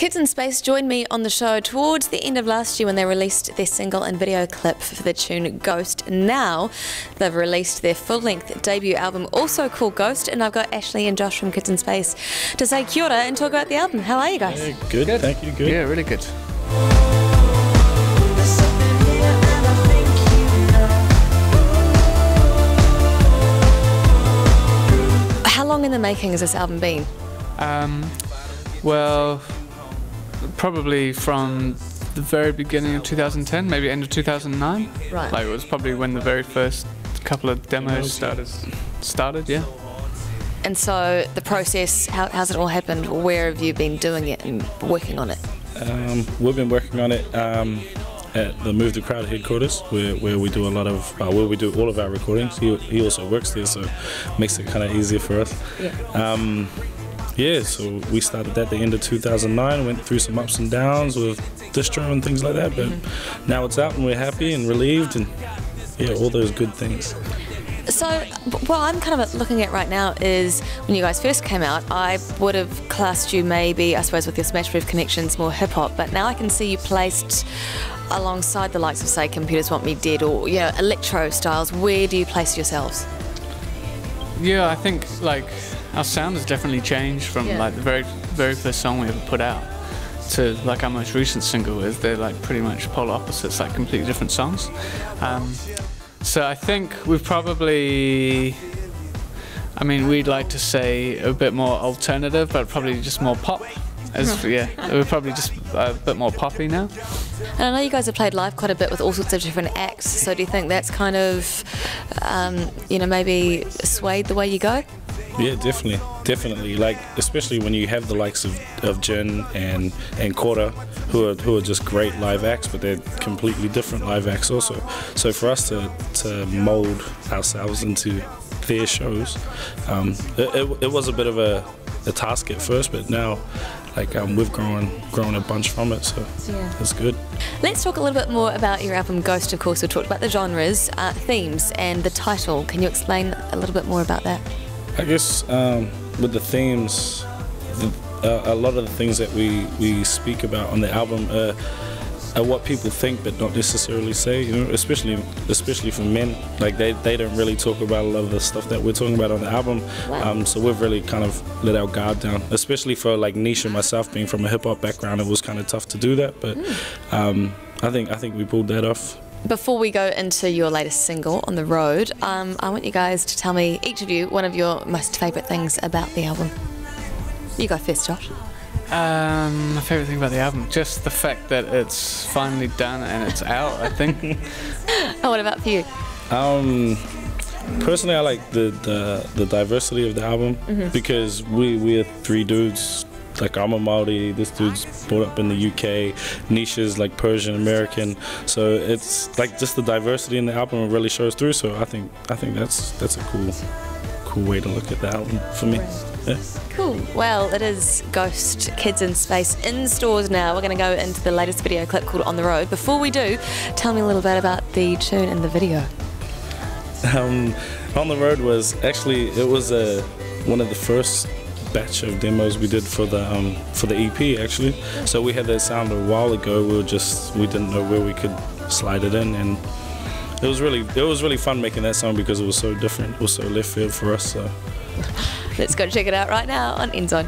Kidz In Space joined me on the show towards the end of last year when they released their single and video clip for the tune Ghost. Now they've released their full-length debut album, also called Ghost, and I've got Ashley and Josh from Kidz In Space to say kia ora and talk about the album. How are you guys? Yeah, good, thank you. Good. Yeah, really good. How long in the making has this album been? Well, probably from the very beginning of 2010, maybe end of 2009. Right. Like, it was probably when the very first couple of demos started, yeah. And so the process, how's it all happened? Where have you been doing it and working on it? We've been working on it at the Move the Crowd headquarters, where we do a lot of, where we do all of our recordings. He also works there, so it makes it kind of easier for us. Yeah. Yeah, so we started at the end of 2009, went through some ups and downs with distro and things like that, but now it's out and we're happy and relieved and yeah, all those good things. So what I'm kind of looking at right now is when you guys first came out, I would have classed you maybe, I suppose with your Smash Mouth connections, more hip-hop, but now I can see you placed alongside the likes of, say, Computers Want Me Dead or, you know, electro styles. Where do you place yourselves? Yeah, I think like our sound has definitely changed from like the very first song we ever put out to like our most recent single. They're like pretty much polar opposites, like completely different songs. So I think we've probably, I mean, we'd like to say a bit more alternative, but probably just more pop. Yeah, we're probably just a bit more poppy now. And I know you guys have played live quite a bit with all sorts of different acts, so do you think that's kind of, you know, maybe swayed the way you go? Yeah, definitely. Like, especially when you have the likes of Jin and Kora, who are just great live acts, but they're completely different live acts also. So for us to mold ourselves into their shows, it was a bit of a task at first, but now like we've grown a bunch from it, so yeah, it's good. Let's talk a little bit more about your album Ghost. Of course, we talked about the genres, themes, and the title. Can you explain a little bit more about that? I guess with the themes, a lot of the things that we speak about on the album are what people think but not necessarily say, you know, especially for men. Like they don't really talk about a lot of the stuff that we're talking about on the album. Wow. So we've really kind of let our guard down, especially for like Nisha and myself being from a hip-hop background. It was kind of tough to do that, but I think we pulled that off. Before we go into your latest single, On the Road, I want you guys to tell me, each of you, one of your most favourite things about the album. You go first, Josh. My favourite thing about the album, just the fact that it's finally done and it's out, I think. Oh, what about for you? Personally, I like the diversity of the album because we're three dudes. Like, I'm a Maori, this dude's brought up in the UK, Nisha's like Persian American, so it's like just the diversity in the album really shows through. So I think that's a cool way to look at the album for me. Yeah. Cool. Well, it is Ghost, Kidz In Space, in stores now. We're going to go into the latest video clip called On the Road. Before we do, tell me a little bit about the tune and the video. On the Road was actually, it was one of the first batch of demos we did for the EP actually. So we had that sound a while ago. We didn't know where we could slide it in, and it was really fun making that song because it was so different. It was so left field for us. So let's go check it out right now on Nzown.